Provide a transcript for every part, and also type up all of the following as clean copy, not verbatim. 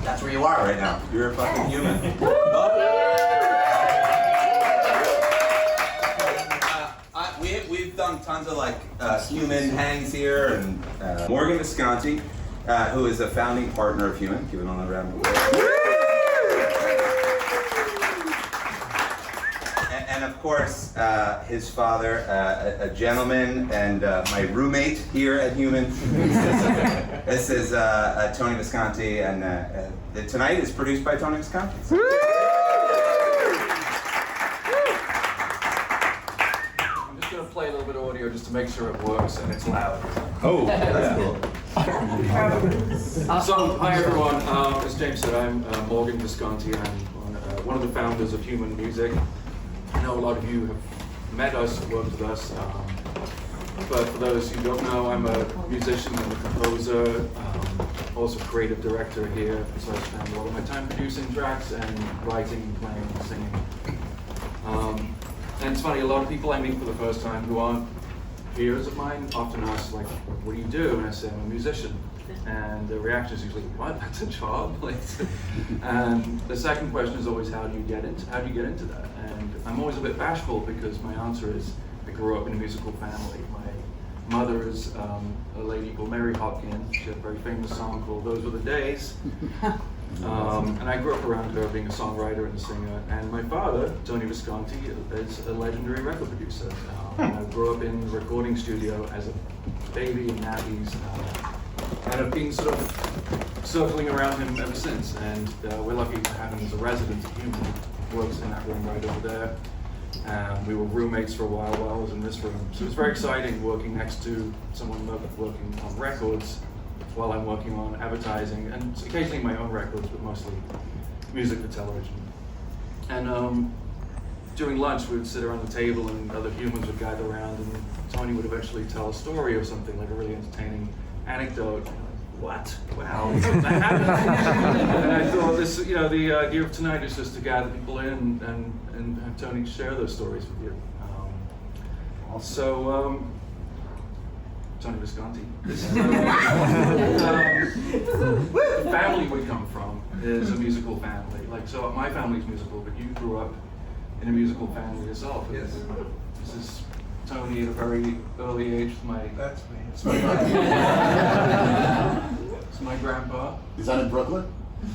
That's where you are right now. You're a fucking human. We've done tons of like human hangs here, and Morgan Visconti, who is a founding partner of Human. Give it on a round of applause. And of course, his father, a gentleman, and my roommate here at Human. This is Tony Visconti, and tonight is produced by Tony Visconti. I'm just going to play a little bit of audio just to make sure it works and it's loud. Oh, that's cool. So, hi everyone. As James said, I'm Morgan Visconti. I'm one of the founders of Human Music. I know a lot of you have met us, worked with us, but for those who don't know, I'm a musician and a composer, also creative director here, so I spend a lot of my time producing tracks and writing, playing, singing. And it's funny, a lot of people I meet for the first time who aren't peers of mine often ask, like, what do you do? And I say, I'm a musician. And the reaction is usually, what? That's a job? And the second question is always, how do you get into that? And I'm always a bit bashful because my answer is, I grew up in a musical family. My mother is a lady called Mary Hopkins. She had a very famous song called Those Were the Days. And I grew up around her being a songwriter and a singer. And my father, Tony Visconti, is a legendary record producer. I grew up in the recording studio as a baby in nappies. And I've been sort of circling around him ever since, and we're lucky to have him as a resident of Human. He works in that room right over there. We were roommates for a while I was in this room, so it's very exciting working next to someone working on records while I'm working on advertising, and occasionally my own records, but mostly music for television. And during lunch, we would sit around the table and other humans would gather around, and Tony would eventually tell a story or something, like a really entertaining anecdote. What? Wow, that happened. And I thought this, the idea of tonight is just to gather people in and have Tony share those stories with you. Tony Visconti. This is the family we come from is a musical family. So my family's musical, but you grew up in a musical family yourself. Yes. This is Tony at a very early age. That's me. It's my grandpa. Is that in Brooklyn?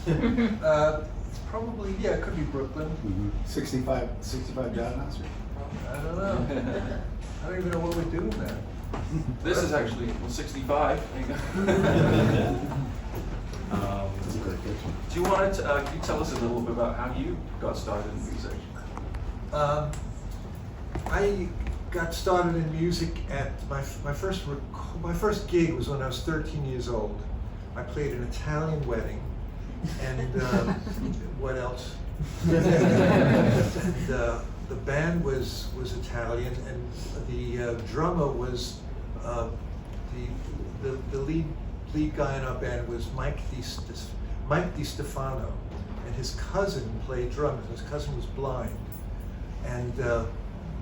It's probably, yeah, it could be Brooklyn. 65 John House? I don't know. I don't even know what we're doing there. This is actually 65. That's a great picture. Do you want to can you tell us a little bit about how you got started in music? I got started in music at my first gig was when I was 13 years old. I played an Italian wedding, and what else? The band was Italian, and the drummer was the lead guy in our band was Mike DiStefano, and his cousin played drums. His cousin was blind, and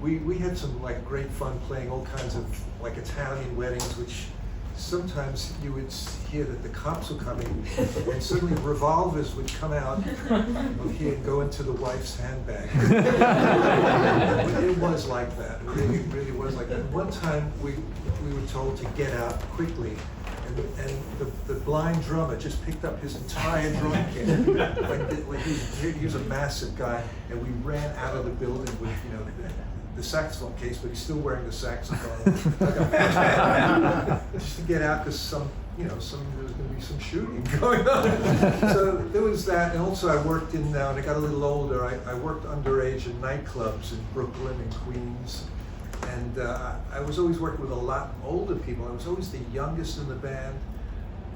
we had some great fun playing all kinds of Italian weddings, which sometimes you would hear that the cops were coming, and suddenly revolvers would come out of here and go into the wife's handbag. It was like that. It really was like that. One time we were told to get out quickly, and the blind drummer just picked up his entire drum kit. He was a massive guy, and we ran out of the building with the saxophone case, but he's still wearing the saxophone. Just to get out, because there was going to be some shooting going on. So there was that, and also I worked in, when I got a little older, I worked underage in nightclubs in Brooklyn and Queens, and I was always working with a lot older people. I was always the youngest in the band,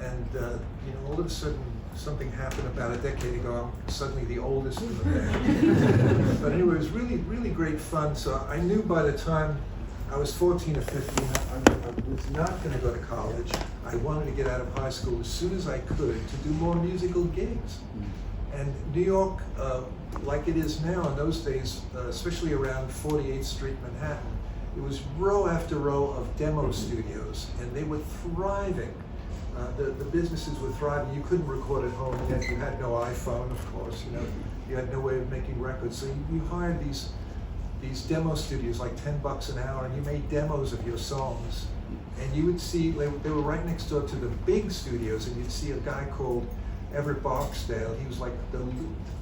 and all of a sudden something happened about a decade ago. I'm suddenly the oldest in the band. But anyway, it was really, really great fun. So I knew by the time I was 14 or 15, I was not going to go to college. I wanted to get out of high school as soon as I could to do more musical gigs. And New York, like it is now in those days, especially around 48th Street, Manhattan, it was row after row of demo studios, and they were thriving. The businesses were thriving. You couldn't record at home, yet you had no iPhone, of course. You had no way of making records. So you hired these demo studios, like $10 an hour, and you made demos of your songs. And you would see they were right next door to the big studios, and you'd see a guy called Everett Barksdale. He was like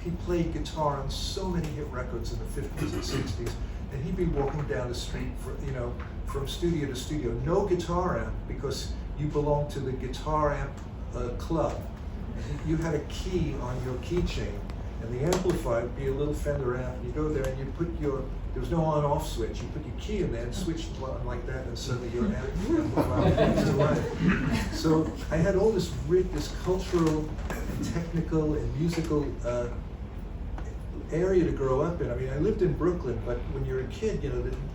he played guitar on so many hit records in the 50s and 60s, and he'd be walking down the street from studio to studio. No guitar amp, because you belonged to the guitar amp club. You had a key on your keychain, and the amplifier would be a little Fender amp. You go there and you put there was no on-off switch. You put your key in there and switch the button like that, and suddenly your amplifier was alive. So I had all this cultural and technical and musical area to grow up in. I mean, I lived in Brooklyn, but when you're a kid,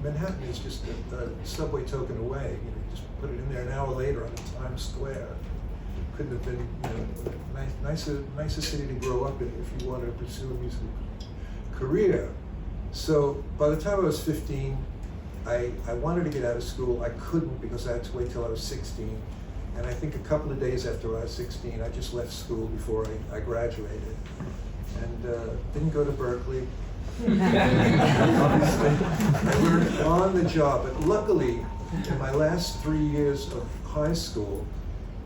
Manhattan is just a subway token away. You just put it in there an hour later on Times Square. Couldn't have been, nicer city to grow up in if you wanted to pursue a musical career. So by the time I was 15, I wanted to get out of school. I couldn't, because I had to wait till I was 16. And I think a couple of days after I was 16, I just left school before I graduated. And didn't go to Berkeley. Obviously, I learned on the job. But luckily, in my last 3 years of high school,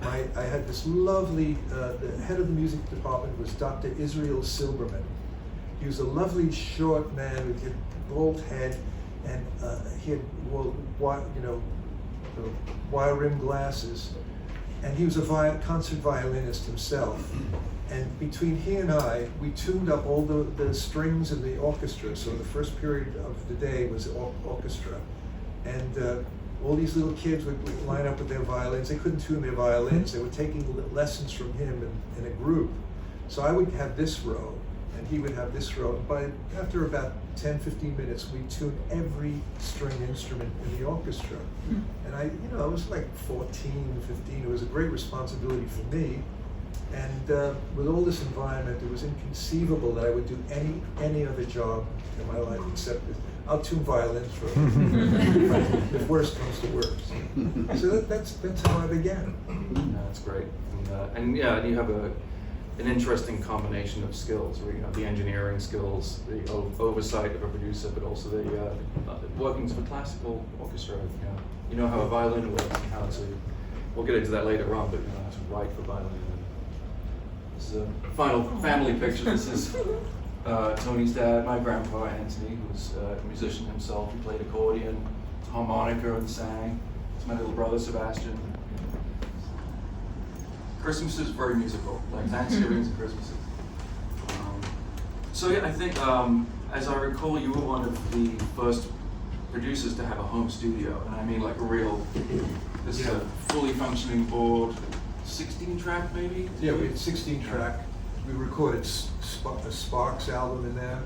I had this lovely, the head of the music department was Dr. Israel Silberman. He was a lovely short man with a bald head, and he had wire-rimmed glasses. And he was a concert violinist himself. And between he and I, we tuned up all the strings in the orchestra. So the first period of the day was orchestra. And all these little kids would line up with their violins. They couldn't tune their violins. They were taking lessons from him in a group. So I would have this row, and he would have this row. And after about 10, 15 minutes, we tuned every string instrument in the orchestra. And I was like 14, 15. It was a great responsibility for me. And with all this environment, it was inconceivable that I would do any other job in my life except this. I'll tune violins for if worst comes to worst. So that's how I began. That's great. And you have an interesting combination of skills, where you have the engineering skills, the oversight of a producer, but also the workings of a classical orchestra. You know how a violin works and how to. We'll get into that later on, but how to write for violin. This is a final family picture. This is Tony's dad, my grandpa Anthony, who was a musician himself. He played accordion, harmonica, and sang. It's my little brother Sebastian. Christmas is very musical, like Thanksgivings and Christmases. I think, as I recall, you were one of the first producers to have a home studio, and I mean like a real. This is a fully functioning board, 16-track maybe. Yeah, we had 16-track. We recorded a Sparks album in there.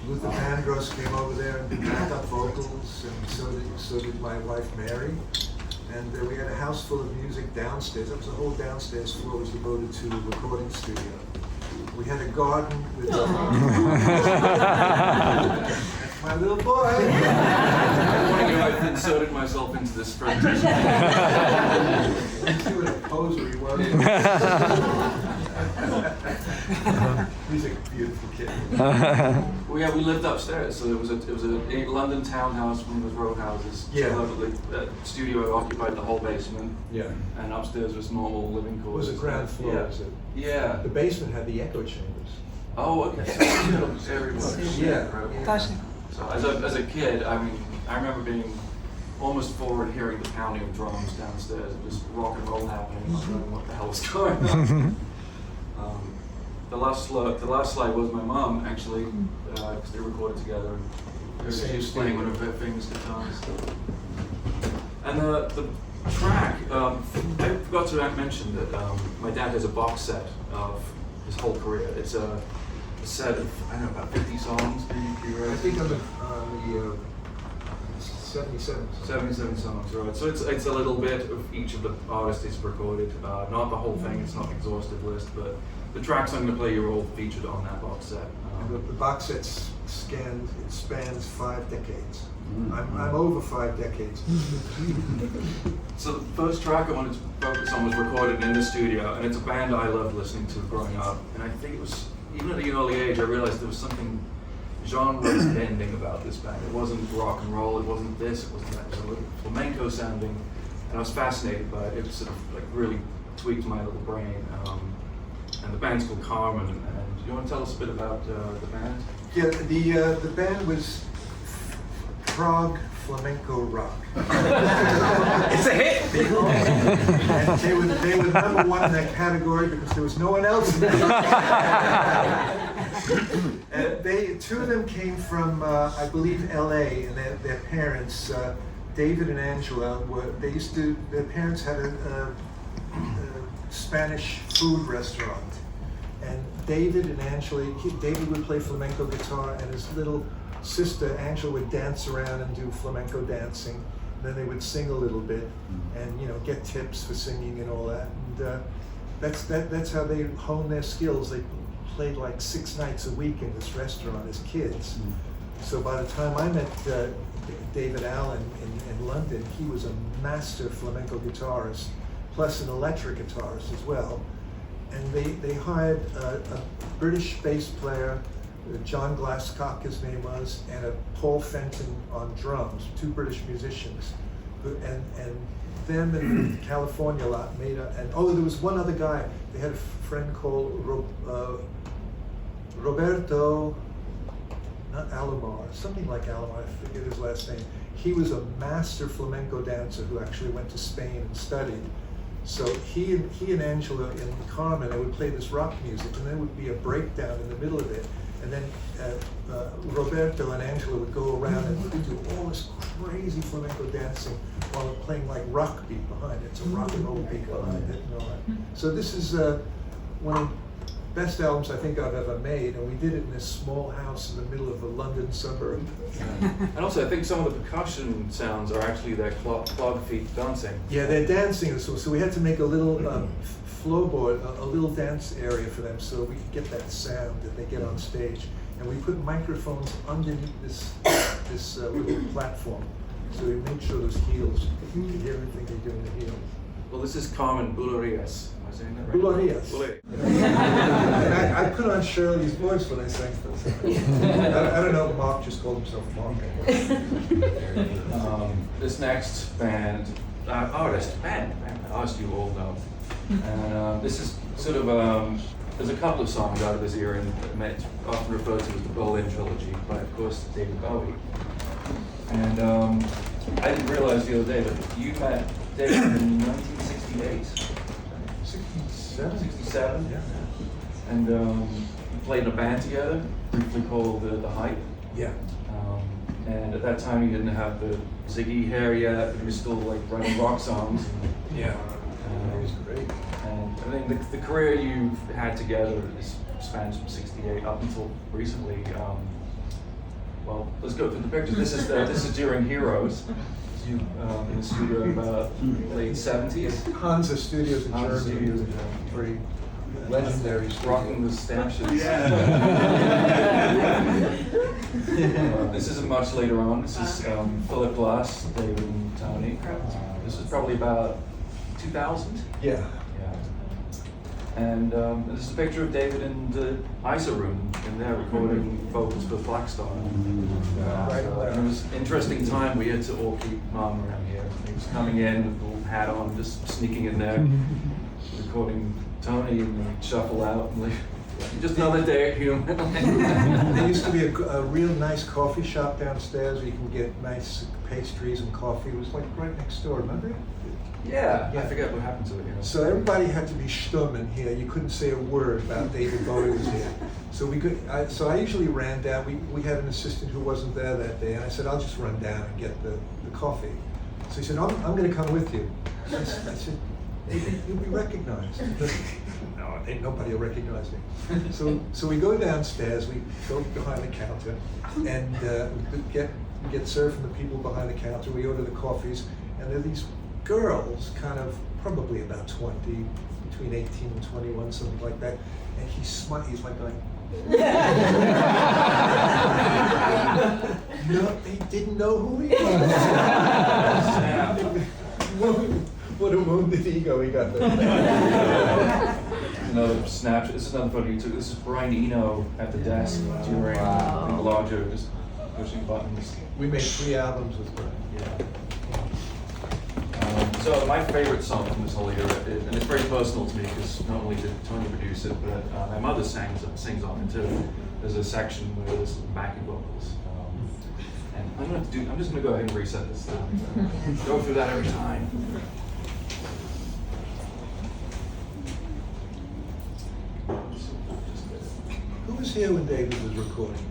Luther Vandross came over there and did backup vocals, and so did my wife Mary. And we had a house full of music downstairs. That was the whole downstairs floor was devoted to the recording studio. We had a garden with my little boy. I've inserted myself into this presentation. See what a poser he was. He's a beautiful kid. Well, we lived upstairs, so it was a London townhouse, one of those row houses. Yeah. So the studio occupied the whole basement. Yeah. And upstairs was normal living It quarters. was a ground floor. Yeah. Was it? Yeah. The basement had the echo chambers. Oh, okay. Very much. Yeah. Gosh. So as a kid, I mean, I remember being almost forward, hearing the pounding of drums downstairs and just rock and roll happening, not knowing what the hell was going on. The last slide was my mom, actually, because they recorded together. And she was playing one of her famous guitars. And the track, I forgot to mention that my dad has a box set of his whole career. It's a set of, I don't know, about 50 songs, maybe. I think on the 77. 77 songs, right. So it's a little bit of each of the artists he's recorded. Not the whole thing, it's not an exhaustive list, but the tracks I'm going to play you are all featured on that box set. The box set spans 5 decades. I'm over 5 decades. So the first track I wanted to focus on was recorded in the studio, and it's a band I loved listening to growing up. And I think it was, even at an early age, I realized there was something genre-bending about this band. It wasn't rock and roll, it wasn't this, it wasn't that. It was a little flamenco sounding, and I was fascinated by it. It sort of like really tweaked my little brain. And the band's called Carmen. And you want to tell us a bit about the band? Yeah, the band was Prague flamenco rock. It's a hit. And they were number one in that category because there was no one else in that. And two of them came from, I believe, L.A. and their parents, David and Angela, their parents had a Spanish food restaurant. And David and Angela, David would play flamenco guitar, and his little sister Angela would dance around and do flamenco dancing. And then they would sing a little bit, and get tips for singing and all that. And that's how they honed their skills. They played like 6 nights a week in this restaurant as kids. So by the time I met David Allen in London, he was a master flamenco guitarist, plus an electric guitarist as well. And they hired a British bass player, John Glasscock his name was, and a Paul Fenton on drums, 2 British musicians. And them and California lot made there was one other guy. They had a friend called Roberto, not Alomar, something like Alomar, I forget his last name. He was a master flamenco dancer who actually went to Spain and studied. So he and Angela in Carmen, they would play this rock music, and there would be a breakdown in the middle of it. And then Roberto and Angela would go around and do all this crazy flamenco dancing while they're playing like rock beat behind it. It's a rock and roll beat behind it and all that. So this is one of the best albums I think I've ever made, and we did it in this small house in the middle of a London suburb. And also, I think some of the percussion sounds are actually their clog feet dancing. Yeah, they're dancing, so we had to make a little floorboard, a little dance area for them so we could get that sound that they get on stage. And we put microphones underneath this little platform, so we made sure those heels, you could hear everything they do in the heels. Well, this is Carmen Bulerías. Am I saying that right? Bulerías. And I put on Shirley's voice when I sang for this. I don't know, Mark just called himself Mark. This next artist you all know. And this is sort of, there's a couple of songs out of this era and it's often referred to as the Berlin Trilogy by, of course, David Bowie. And I didn't realize the other day that you met David in 1968. 67? Yeah. And you played in a band together, briefly called The Hype. Yeah. And at that time you didn't have the Ziggy hair yet, but you were still like writing rock songs. Yeah. It was great. And I mean, the career you've had together spans from '68 up until recently. Well, let's go through the pictures. This is during Heroes. You in the studio about late '70s. Hansa Studios in Hansa Germany. Studios in Germany. Very legendary studio. Rocking the stamp sheets. This isn't much later on. This is Philip Glass, David and Tony. This is probably about 2000. Yeah. And this is a picture of David in the ISA room in there recording vocals for Black Star. It was an interesting time. We had to all keep mom around here. He was coming in with a little hat on, just sneaking in there, recording Tony, and we'd shuffle out and leave. Just another day at Human. There used to be a real nice coffee shop downstairs where you can get nice pastries and coffee. It was like right next door, remember it? Yeah, I forget what happened to it. So everybody had to be stumm in here. You couldn't say a word about David Bowie was here. So I usually ran down. We had an assistant who wasn't there that day, and I said, I'll just run down and get the coffee. So he said, I'm going to come with you. I said, you'll be recognized. No, ain't nobody will recognize me. So we go downstairs, we go behind the counter, and we get served from the people behind the counter. We order the coffees, and there are these girls, kind of probably about 20, between 18 and 21, something like that. And he's like going, no, he didn't know who he was. What a wounded ego he got there. Another snapshot. This is another photo you took. This is Brian Eno at the desk during the larger, just pushing buttons. We made 3 albums with Brian. Yeah. So my favorite song from this whole era, and it's very personal to me because not only did Tony produce it, but my mother sings on it too. There's a section where there's backing vocals. And I'm just gonna go ahead and reset this down. Go through that every time. Who was here when David was recording?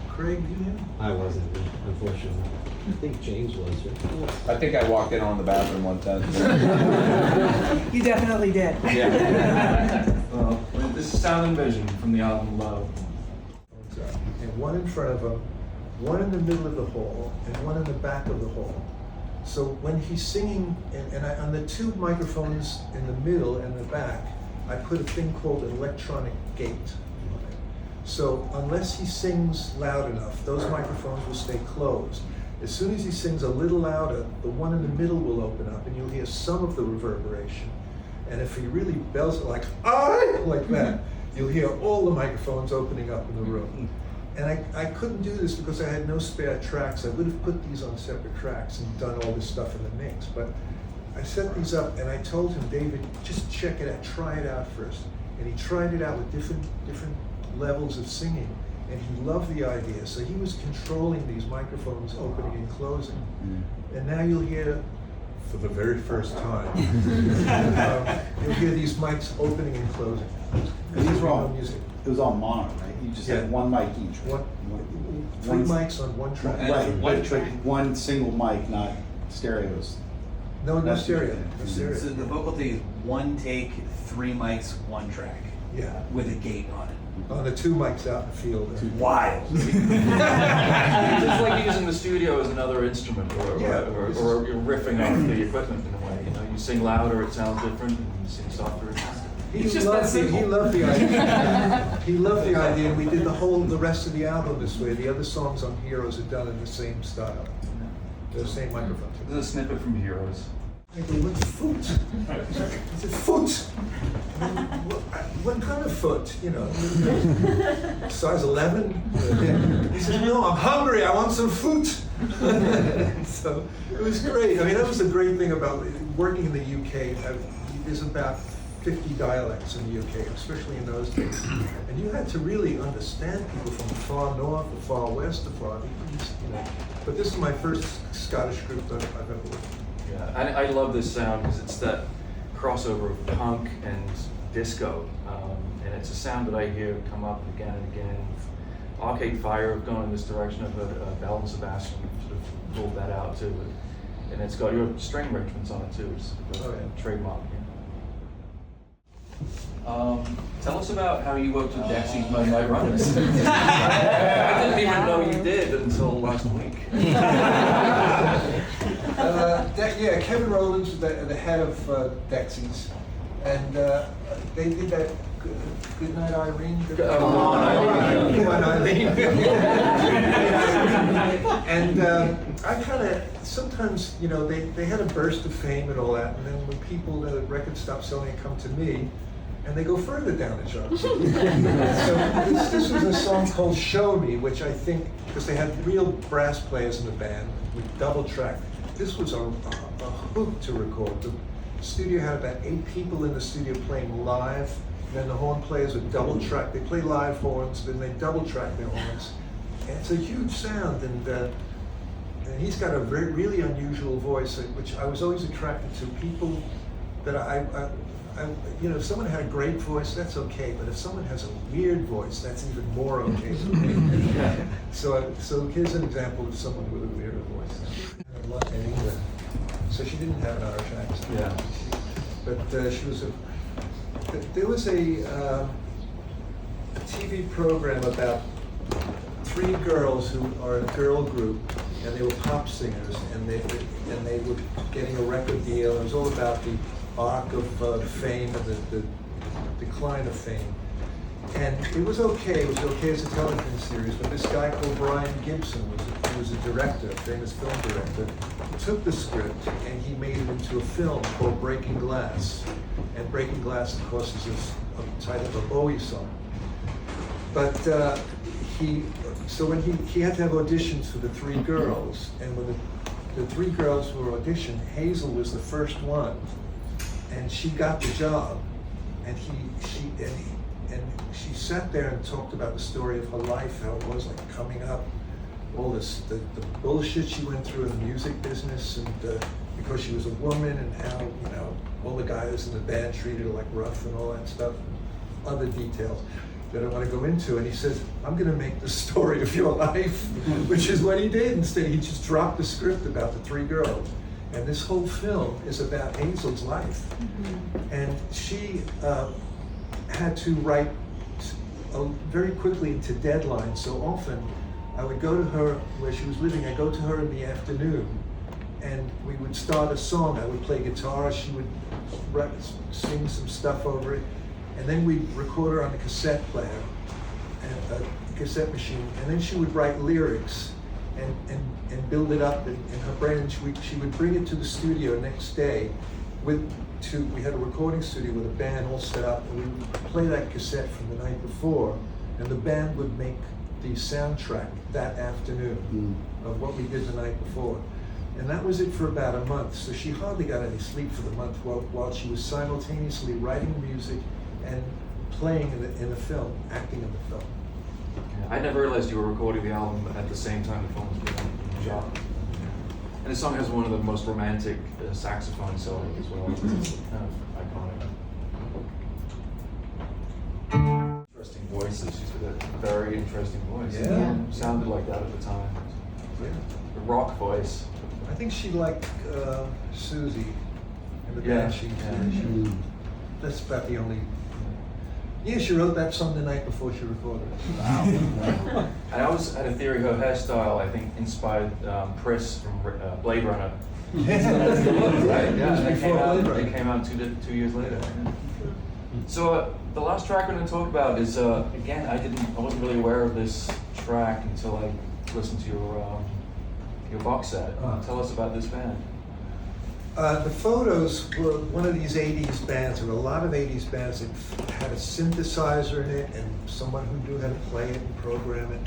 Craig, you here? I wasn't, unfortunately. I think James was. I think I walked in on the bathroom one time. You definitely did. Yeah. Well, this is Sound and Vision from the album Love. And one in front of him, one in the middle of the hall, and one in the back of the hall. So when he's singing, on the 2 microphones in the middle and the back, I put a thing called an electronic gate on it. So unless he sings loud enough, those microphones will stay closed. As soon as he sings a little louder, the one in the middle will open up and you'll hear some of the reverberation. And if he really bells it like that, you'll hear all the microphones opening up in the room. And I couldn't do this because I had no spare tracks. I would have put these on separate tracks and done all this stuff in the mix. But I set these up and I told him, David, just check it out, try it out first. And he tried it out with different levels of singing. And he loved the idea. So he was controlling these microphones opening and closing. And now you'll hear, for the very first time, you'll hear these mics opening and closing. Because these were all music. It was all mono, right? You just had one mic each. Right? Three mics on one track. Right, but one single mic, not stereos. No stereo. No stereo. So the vocal thing is 1 take, 3 mics, 1 track. Yeah. With a gate on it. On the 2 mics out in the field. Wild. It's like using the studio as another instrument, or Yeah. you're riffing off the equipment in a way. You know, you sing louder, it sounds different, and you sing softer, it sounds different. He loved the idea. He loved the idea, and we did the rest of the album this way. The other songs on Heroes are done in the same style, the same microphone. This is a snippet from Heroes. I go, what's foot? I said, foot? What kind of foot? You know, size 11? He said, no, I'm hungry, I want some foot. So it was great. I mean, that was the great thing about working in the UK. There's about 50 dialects in the UK, especially in those days. And you had to really understand people from the far north, the far west, the far east, you know. But this is my first Scottish group that I've ever worked with. Yeah, I love this sound because it's that crossover of punk and disco, and it's a sound that I hear come up again and again. Arcade Fire have gone in this direction of Bell and Sebastian sort of pulled that out too, and it's got your string arrangements on it too, which is a trademark. Yeah. Tell us about how you worked with Dexy's Moonlight Runners. I didn't even know you did until last week. Yeah, Kevin Rowlands was the head of Dexys, and they did that Good Night Irene. Good Night Eileen. And I kind of, sometimes, you know, they had a burst of fame and all that, and then when people, the record stopped selling, come to me, and they go further down the chart. So this was a song called Show Me, which I think, because they had real brass players in the band, with double track. This was a hook to record. The studio had about 8 people in the studio playing live, and then the horn players would double track. They play live horns, then they double track their horns. And it's a huge sound, and he's got a really unusual voice, which I was always attracted to. People that you know, if someone had a great voice, that's okay, but if someone has a weird voice, that's even more okay. So here's an example of someone with a weird voice. In England, so she didn't have an Irish accent. Yeah. But she was there was a TV program about 3 girls who are a girl group, and they were pop singers, and they were getting a record deal. It was all about the arc of fame and the decline of fame. And it was okay as a television series, but this guy called Brian Gibson was a director, a famous film director. He took the script and he made it into a film called Breaking Glass. And Breaking Glass, of course, is a title of a Bowie song. But so when he had to have auditions for the three girls, and when the three girls were auditioned, Hazel was the first one, and she got the job, and she sat there and talked about the story of her life, how it was like coming up, all this the bullshit she went through in the music business, and because she was a woman, and how all the guys in the band treated her like rough and all that stuff, and other details that I want to go into. And he says, I'm going to make the story of your life, which is what he did. Instead, he just dropped the script about the three girls. And this whole film is about Hazel's life. Mm-hmm. And she had to write very quickly into deadlines. So often, I would go to her where she was living. I'd go to her in the afternoon, and we would start a song. I would play guitar. She would sing some stuff over it. And then we'd record her on a cassette player, and a cassette machine, and then she would write lyrics and build it up in her brain, and she would bring it to the studio next day. We had a recording studio with a band all set up, and we would play that cassette from the night before, and the band would make the soundtrack that afternoon of what we did the night before. And that was it for about a month, so she hardly got any sleep for the month while she was simultaneously writing music and playing in the film, acting in the film. I never realized you were recording the album at the same time the film was being shot. And the song has one of the most romantic saxophone solos as well. It's kind of iconic. Interesting voices. She's got a very interesting voice. Yeah. Sounded like that at the time. Yeah. The rock voice. I think she liked Susie in the Yeah. band. That's about the only. Yeah, she wrote that song the night before she recorded it. Wow. I always had a theory her hairstyle, I think, inspired Pris from Blade Runner. Right? Yeah, they came out 2 years later. Yeah. So the last track we're going to talk about is again, I wasn't really aware of this track until I listened to your box set. Tell us about this band. The Photos were one of these 80s bands. There were a lot of 80s bands that had a synthesizer in it and someone who knew how to play it and program it.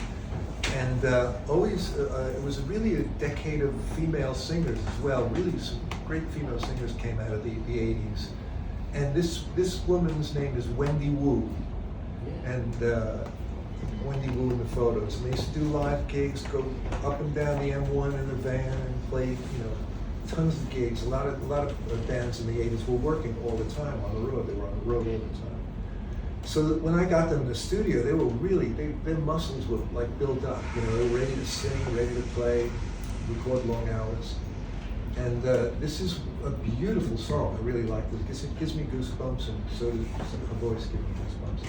And it was really a decade of female singers as well. Really some great female singers came out of the 80s. And this woman's name is Wendy Wu. And Wendy Wu in the Photos. And they used to do live gigs, go up and down the M1 in a van and play, tons of gigs. A lot of bands in the 80s were working all the time on the road. They were on the road all the time. So that when I got them in the studio, they were really, their muscles were like built up. They were ready to sing, ready to play, record long hours. And this is a beautiful song. I really like it because it gives me goosebumps, and so does her voice give me goosebumps.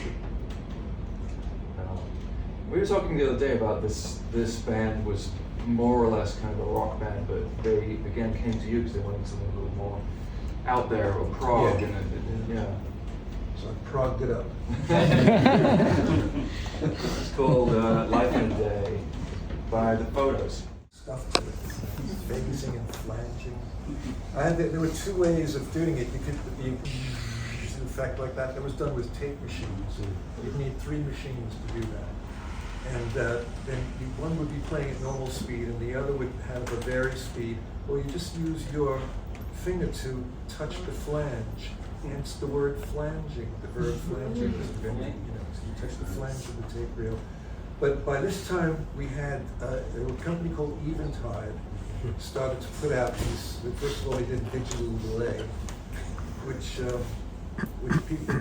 We were talking the other day about this band was more or less kind of a rock band, but they again came to you because they wanted something a little more out there, or prog, Yeah. and So I progged it up. It's called Life in a Day by the Photos. Stuff to it, phasing and flanging. There were two ways of doing it. You could use an effect like that. That was done with tape machines. You'd need 3 machines to do that. And then one would be playing at normal speed, and the other would have a vary speed. Or you just use your finger to touch the flange. Hence the word flanging, the verb flanging. So you touch the flange of the tape reel. But by this time, we had a company called Eventide started to put out these. First of all, they did digital delay, which people.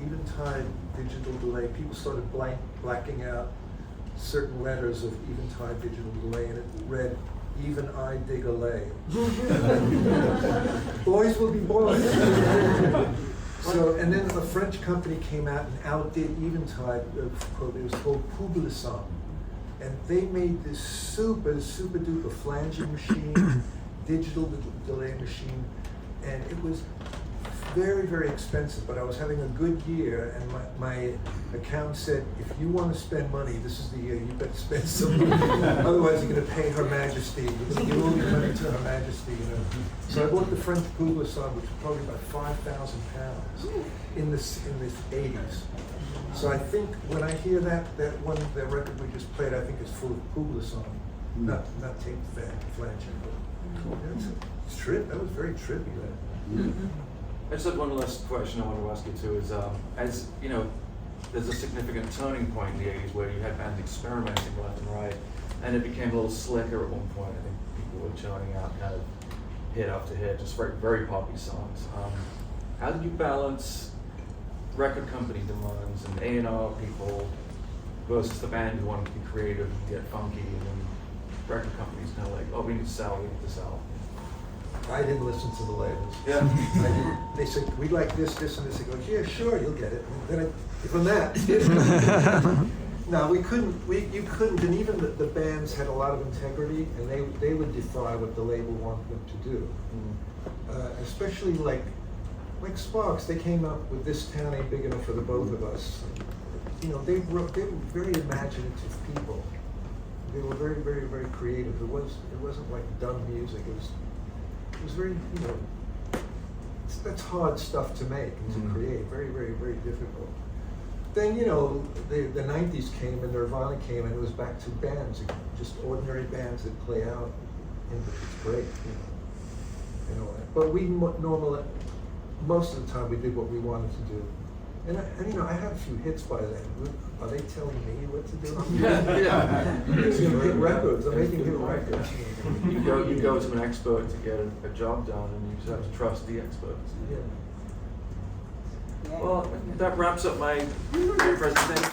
Eventide digital delay. People started blacking out certain letters of Eventide digital delay, and it read, "Even I dig a lay." Boys will be boys. So, and then a French company came out and outdid Eventide. It was called Publison, and they made this super duper flanging machine digital delay machine, and it was very, very expensive, but I was having a good year, and my accountant said, if you want to spend money, this is the year, you better spend some money. Otherwise you're going to pay Her Majesty. You're going to give all your money to Her Majesty, you know. So I bought the French Poublasson, which was probably about 5,000 pounds in the 80s. So I think when I hear that record we just played, I think it's full of Poublasson, not tape flanging. That was very trippy. I just had one last question I want to ask you too is, as you know, there's a significant turning point in the 80s where you had bands experimenting left and right, and it became a little slicker at one point. I think people were churning out kind of hit after hit, just very, very poppy songs. How did you balance record company demands and A&R people versus the band who wanted to be creative and get funky, and then record companies kind of like, oh, we need to sell, we need to sell. I didn't listen to the labels. Yeah. They said, we'd like this, this, and this. I go, yeah, sure, you'll get it. And then from that, no, we couldn't, you couldn't, and even the bands had a lot of integrity, and they would defy what the label wanted them to do. Especially like Sparks, they came up with This Town Ain't Big Enough for the Both of Us. You know, they were very imaginative people. They were very, very, very creative. It wasn't like dumb music. It was very, you know, that's hard stuff to make and to create. Very, very, very difficult. Then, you know, the 90s came and Nirvana came, and it was back to bands, just ordinary bands that play out, and it's great, you know. But we most of the time we did what we wanted to do. And you know, I had a few hits by then. Are they telling me what to do? I'm making hit records. I'm making hit records. You go to an expert to get a job done, and you just have to trust the experts. Yeah. Well, that wraps up my presentation.